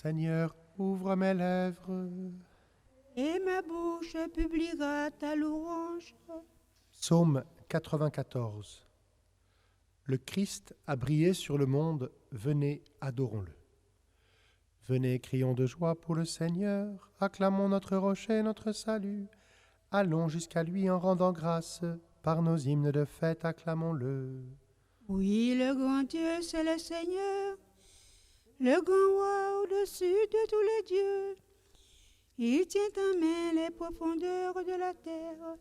Seigneur, ouvre mes lèvres. Et ma bouche publiera ta louange. Psaume 94. Le Christ a brillé sur le monde, venez, adorons-le. Venez, crions de joie pour le Seigneur, acclamons notre rocher, notre salut. Allons jusqu'à lui en rendant grâce, par nos hymnes de fête, acclamons-le. Oui, le grand Dieu, c'est le Seigneur, le grand roi au-dessus de tous les dieux. Il tient en main les profondeurs de la terre,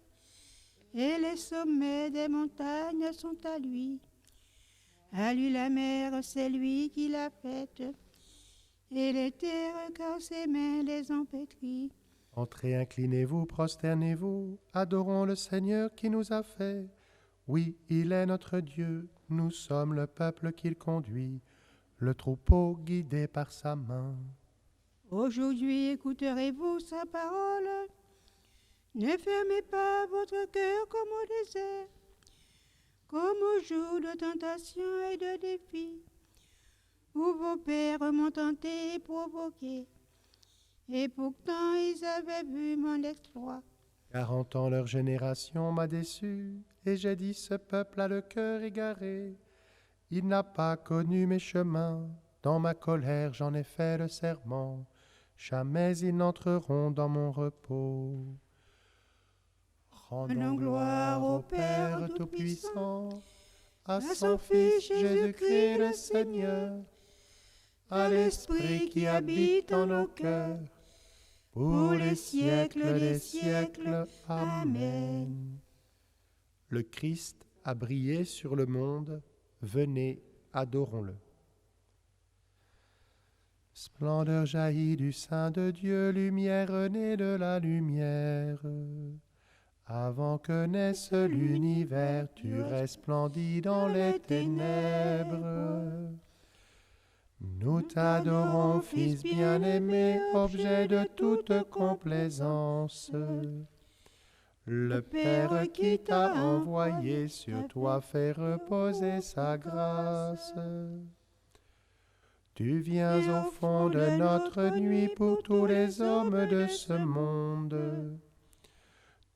et les sommets des montagnes sont à lui. À lui la mer, c'est lui qui l'a faite, et les terres, car ses mains les ont pétries. Entrez, inclinez-vous, prosternez-vous, adorons le Seigneur qui nous a fait. Oui, il est notre Dieu, nous sommes le peuple qu'il conduit, le troupeau guidé par sa main. Aujourd'hui, écouterez-vous sa parole. Ne fermez pas votre cœur comme au désert, comme au jour de tentation et de défi, où vos pères m'ont tenté et provoqué, et pourtant ils avaient vu mon exploit. 40 ans leur génération m'a déçu, et j'ai dit ce peuple a le cœur égaré. Il n'a pas connu mes chemins, dans ma colère j'en ai fait le serment, jamais ils n'entreront dans mon repos. Rendons gloire au Père Tout-Puissant, à son Fils Jésus-Christ le Seigneur, à l'Esprit qui habite en nos cœurs, pour les siècles des siècles. Amen. Le Christ a brillé sur le monde, venez, adorons-le. Splendeur jaillit du sein de Dieu, lumière née de la lumière. Avant que naisse l'univers, tu resplendis dans les ténèbres. Nous t'adorons, Fils bien-aimé, objet de toute complaisance. Le Père qui t'a envoyé sur toi fait reposer sa grâce. Tu viens au fond de notre nuit pour tous les hommes de ce monde.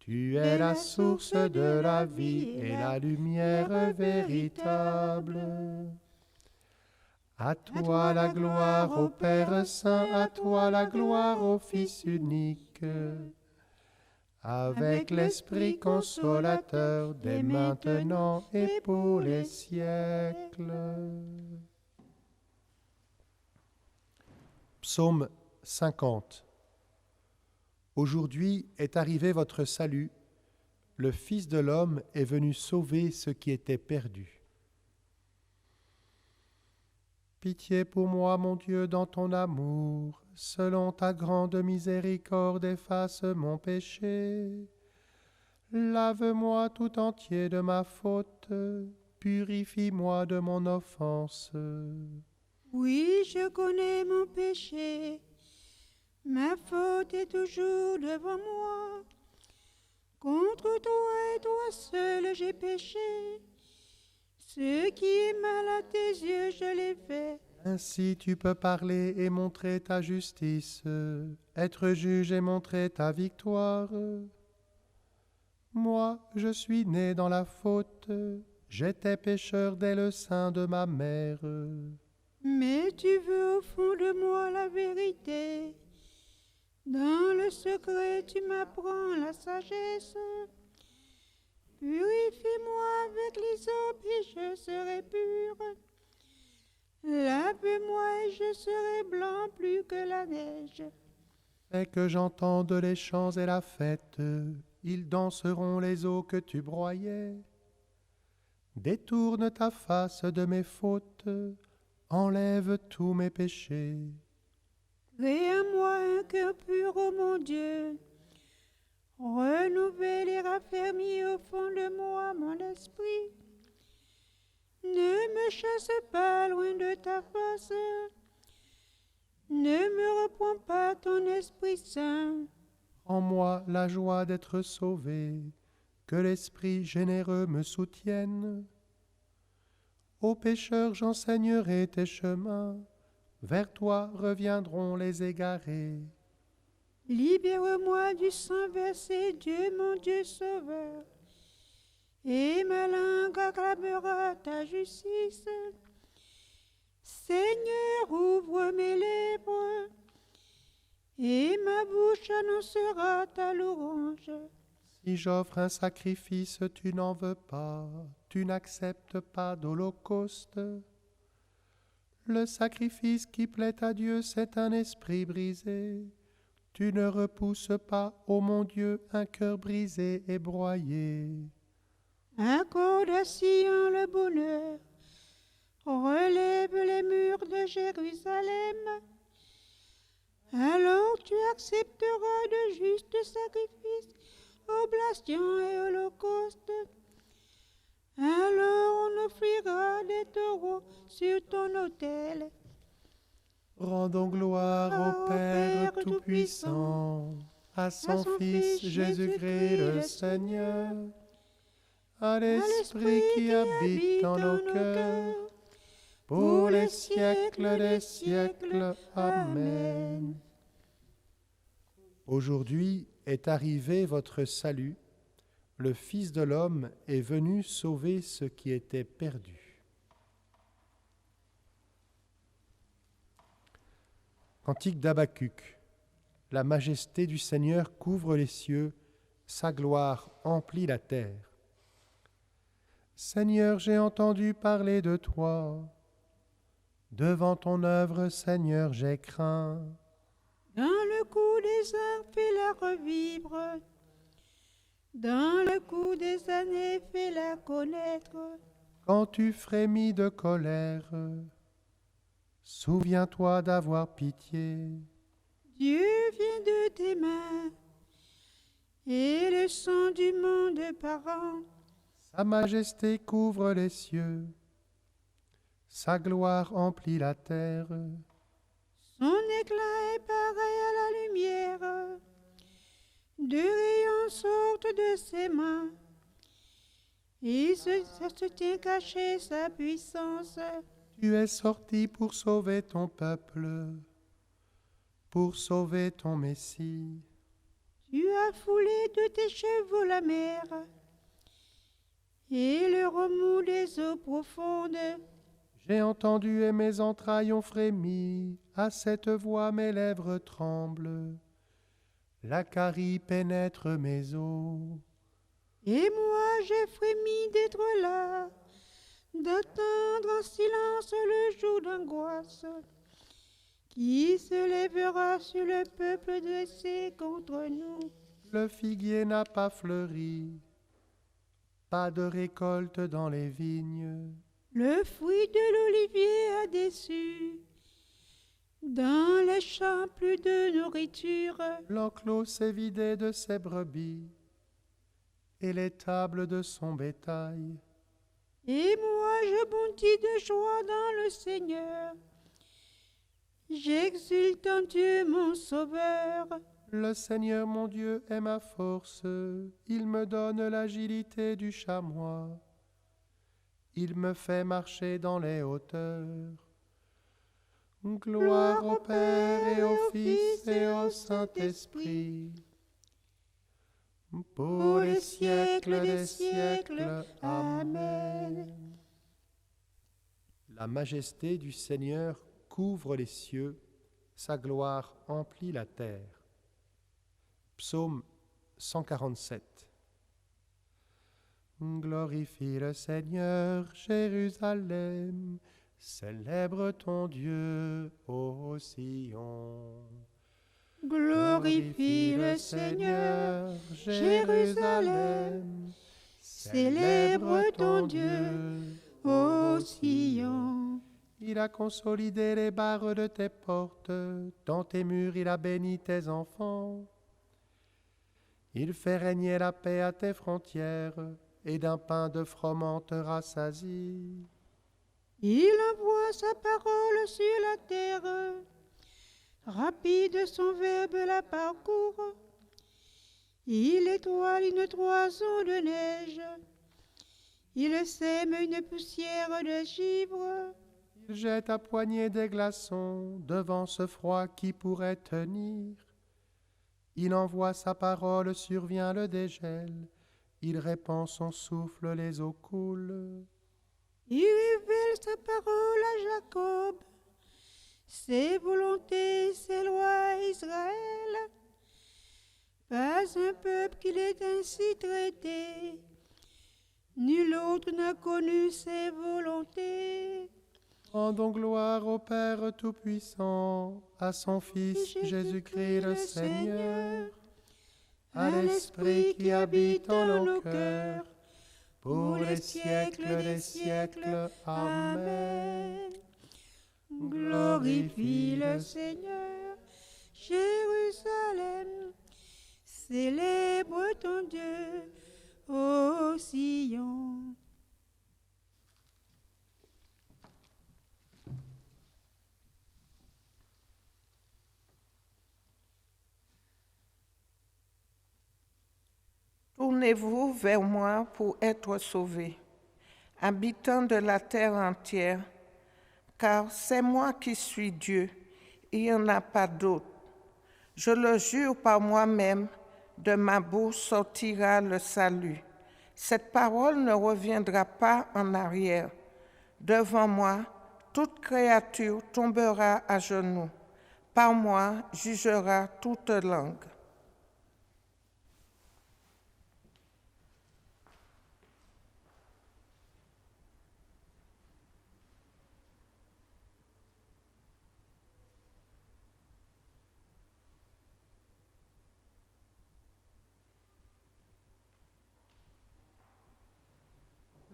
Tu es la source de la vie et la lumière véritable. À toi la gloire au Père Saint, à toi la gloire au Fils unique, avec l'Esprit consolateur, dès maintenant et pour les siècles. Psaume 50. Aujourd'hui est arrivé votre salut, le Fils de l'homme est venu sauver ce qui était perdu. Pitié pour moi, mon Dieu, dans ton amour, selon ta grande miséricorde, efface mon péché. Lave-moi tout entier de ma faute, purifie-moi de mon offense. Oui, je connais mon péché, ma faute est toujours devant moi. Contre toi et toi seul j'ai péché. Ce qui est mal à tes yeux, je l'ai fait. Ainsi tu peux parler et montrer ta justice, être juge et montrer ta victoire. Moi, je suis né dans la faute, j'étais pécheur dès le sein de ma mère. Mais tu veux au fond de moi la vérité. Dans le secret, tu m'apprends la sagesse. Purifie-moi avec l'hysope et je serai pur. Lave-moi et je serai blanc plus que la neige. Fais que j'entende les chants et la fête, ils danseront les eaux que tu broyais. Détourne ta face de mes fautes, enlève tous mes péchés. Crée en moi un cœur pur, ô mon Dieu. Renouvelle et raffermis au fond de moi mon esprit. Ne me chasse pas loin de ta face. Ne me reprends pas ton Esprit Saint. En moi la joie d'être sauvé, que l'Esprit généreux me soutienne. Aux pécheurs j'enseignerai tes chemins, vers toi reviendront les égarés. Libère-moi du sang versé, Dieu mon Dieu sauveur, et ma langue acclamera ta justice. Seigneur, ouvre mes lèvres, et ma bouche annoncera ta louange. Si j'offre un sacrifice, tu n'en veux pas, tu n'acceptes pas d'holocauste. Le sacrifice qui plaît à Dieu, c'est un esprit brisé. Tu ne repousses pas, ô mon Dieu, un cœur brisé et broyé. Accorde à Sion le bonheur, relève les murs de Jérusalem. Alors tu accepteras de justes sacrifices, oblations et holocaustes. Alors on offrira des taureaux sur ton autel. Rendons gloire au Père Tout-Puissant, à son Fils Jésus-Christ le Seigneur, à l'Esprit qui habite en nos cœurs, pour les siècles des siècles. Amen. Aujourd'hui est arrivé votre salut. Le Fils de l'homme est venu sauver ce qui était perdu. Cantique d'Habacuc. La majesté du Seigneur couvre les cieux, sa gloire emplit la terre. Seigneur, j'ai entendu parler de toi. Devant ton œuvre, Seigneur, j'ai craint. Dans le cou des ans, fais-la revivre. Dans le cou des années, fais-la connaître. Quand tu frémis de colère, souviens-toi d'avoir pitié. Dieu vient de tes mains, et le sang du monde parent. Sa majesté couvre les cieux, sa gloire emplit la terre. Son éclat est pareil à la lumière. Deux rayons sortent de ses mains, et ça se tient caché sa puissance. Tu es sorti pour sauver ton peuple, pour sauver ton Messie. Tu as foulé de tes chevaux la mer, et le remous des eaux profondes. J'ai entendu et mes entrailles ont frémi, à cette voix mes lèvres tremblent. La carie pénètre mes os. Et moi j'ai frémi d'être là, d'attendre en silence le jour d'angoisse, qui se lèvera sur le peuple dressé contre nous. Le figuier n'a pas fleuri, pas de récolte dans les vignes. Le fruit de l'olivier a déçu, dans les champs plus de nourriture. L'enclos s'est vidé de ses brebis et les tables de son bétail. Et moi je bondis de joie dans le Seigneur. J'exulte en Dieu mon Sauveur. Le Seigneur mon Dieu est ma force, il me donne l'agilité du chamois. Il me fait marcher dans les hauteurs. Gloire au Père et au Fils et au Saint-Esprit, pour les siècles des siècles. Amen. La majesté du Seigneur couvre les cieux, sa gloire emplit la terre. Psaume 147. Glorifie le Seigneur, Jérusalem, célèbre ton Dieu, ô Sion. Glorifie le Seigneur, Jérusalem, célèbre ton Dieu, ô Sion. Il a consolidé les barres de tes portes, dans tes murs il a béni tes enfants. Il fait régner la paix à tes frontières, et d'un pain de froment te rassasie. Il envoie sa parole sur la terre, rapide son verbe la parcourt. Il étoile une toison de neige, il sème une poussière de givre. Il jette à poignée des glaçons devant ce froid qui pourrait tenir. Il envoie sa parole, survient le dégel. Il répand son souffle, les eaux coulent. Il révèle sa parole à Jacob, ses volontés, ses lois à Israël. Pas un peuple qu'il ait ainsi traité, nul autre n'a connu ses volontés. Rendons gloire au Père Tout-Puissant, à son Fils Jésus-Christ le Seigneur, à l'Esprit qui habite en nos cœurs, pour les siècles des siècles. Amen. Glorifie le Seigneur, Jérusalem, célèbre ton Dieu, ô Sion. Tournez-vous vers moi pour être sauvés, habitants de la terre entière, car c'est moi qui suis Dieu, il n'y en a pas d'autre. Je le jure par moi-même, de ma bouche sortira le salut. Cette parole ne reviendra pas en arrière. Devant moi, toute créature tombera à genoux. Par moi jugera toute langue.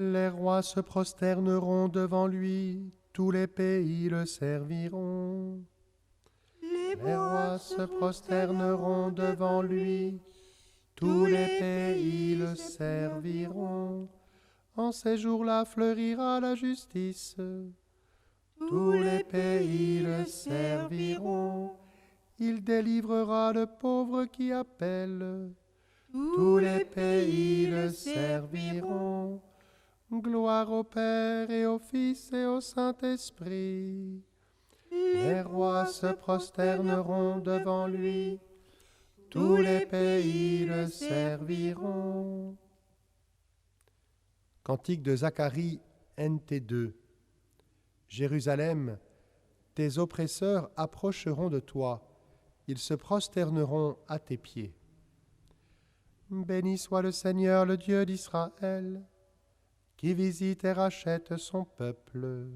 Les rois se prosterneront devant lui, tous les pays le serviront. Les rois se prosterneront devant lui, tous les pays le serviront. En ces jours-là fleurira la justice, tous les pays le serviront. Il délivrera le pauvre qui appelle, tous les pays le serviront. Gloire au Père et au Fils et au Saint-Esprit. Les rois se prosterneront devant lui, tous les pays le serviront. Cantique de Zacharie, NT2. Jérusalem, tes oppresseurs approcheront de toi, ils se prosterneront à tes pieds. Béni soit le Seigneur, le Dieu d'Israël, qui visite et rachète son peuple.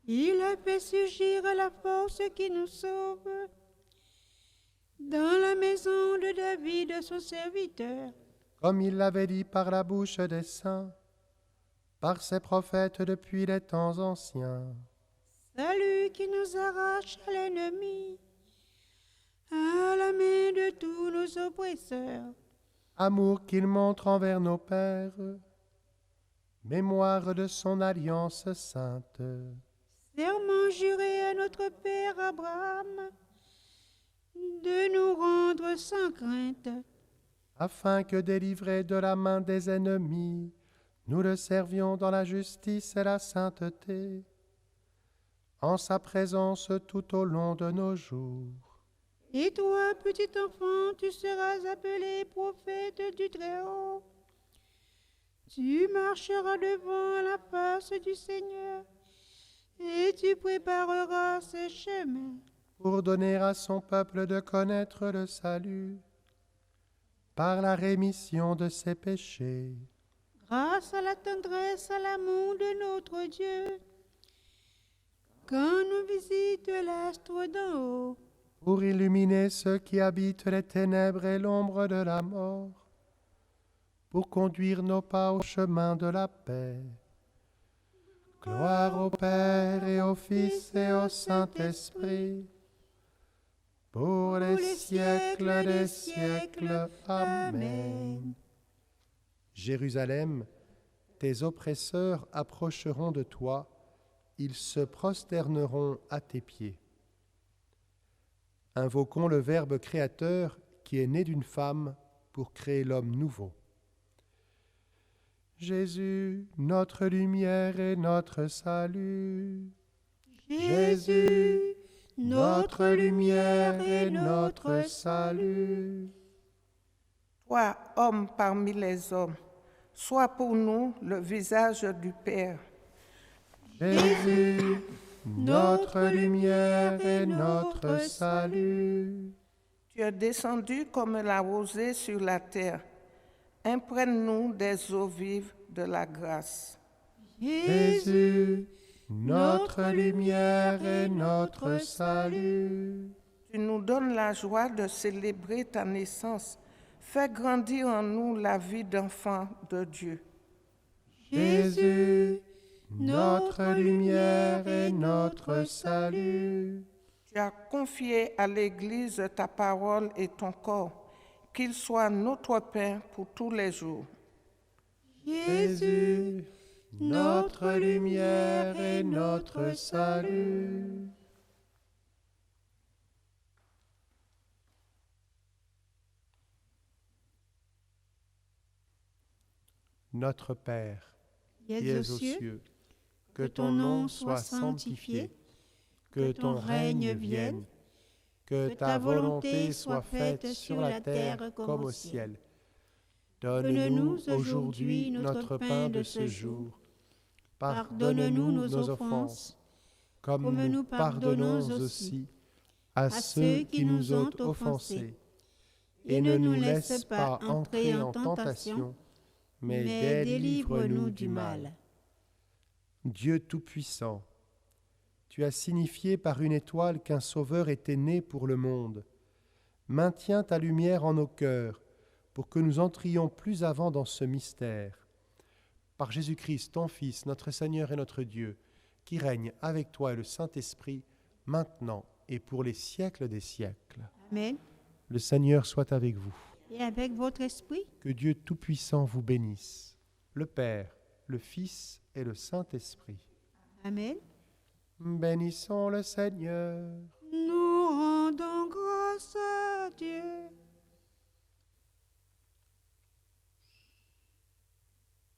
Il a fait surgir la force qui nous sauve dans la maison de David, son serviteur. Comme il l'avait dit par la bouche des saints, par ses prophètes depuis les temps anciens. Salut qui nous arrache à l'ennemi, à la main de tous nos oppresseurs. Amour qu'il montre envers nos pères, mémoire de son alliance sainte. Serment juré à notre père Abraham, de nous rendre sans crainte, Afin que, délivrés de la main des ennemis, nous le servions dans la justice et la sainteté, en sa présence tout au long de nos jours. Et toi, petit enfant, tu seras appelé prophète du Très-Haut. Tu marcheras devant la face du Seigneur, et tu prépareras ses chemins. Pour donner à son peuple de connaître le salut, par la rémission de ses péchés. Grâce à la tendresse, à l'amour de notre Dieu, quand nous visite l'astre d'en haut, Pour illuminer ceux qui habitent les ténèbres et l'ombre de la mort, pour conduire nos pas au chemin de la paix. Gloire au Père et au Fils et au Saint-Esprit, pour les siècles des siècles. Amen. Jérusalem, tes oppresseurs approcheront de toi, ils se prosterneront à tes pieds. Invoquons le Verbe créateur qui est né d'une femme pour créer l'homme nouveau. Jésus, notre lumière et notre salut. Jésus, notre lumière et notre salut. Toi, homme parmi les hommes, sois pour nous le visage du Père. Jésus, notre lumière et notre salut. Tu es descendu comme la rosée sur la terre. Imprègne-nous des eaux vives de la grâce. Jésus, notre lumière et notre salut. Tu nous donnes la joie de célébrer ta naissance. Fais grandir en nous la vie d'enfant de Dieu. Jésus, notre lumière et notre salut. Tu as confié à l'Église ta parole et ton corps, qu'il soit notre pain pour tous les jours. Jésus, notre lumière et notre salut. Notre Père, qui qui es aux cieux, que ton nom soit sanctifié, que ton règne vienne, que ta volonté soit faite sur la terre comme au ciel. Donne-nous aujourd'hui notre pain de ce jour. Pardonne-nous nos offenses, comme nous pardonnons aussi à ceux qui nous ont offensés. Et ne nous laisse pas entrer en tentation, mais délivre-nous du mal. Dieu Tout-Puissant, tu as signifié par une étoile qu'un Sauveur était né pour le monde. Maintiens ta lumière en nos cœurs, pour que nous entrions plus avant dans ce mystère. Par Jésus-Christ, ton Fils, notre Seigneur et notre Dieu, qui règne avec toi et le Saint-Esprit, maintenant et pour les siècles des siècles. Amen. Le Seigneur soit avec vous. Et avec votre esprit, Que Dieu Tout-Puissant vous bénisse, le Père, le Fils et le Saint-Esprit. Amen. Bénissons le Seigneur.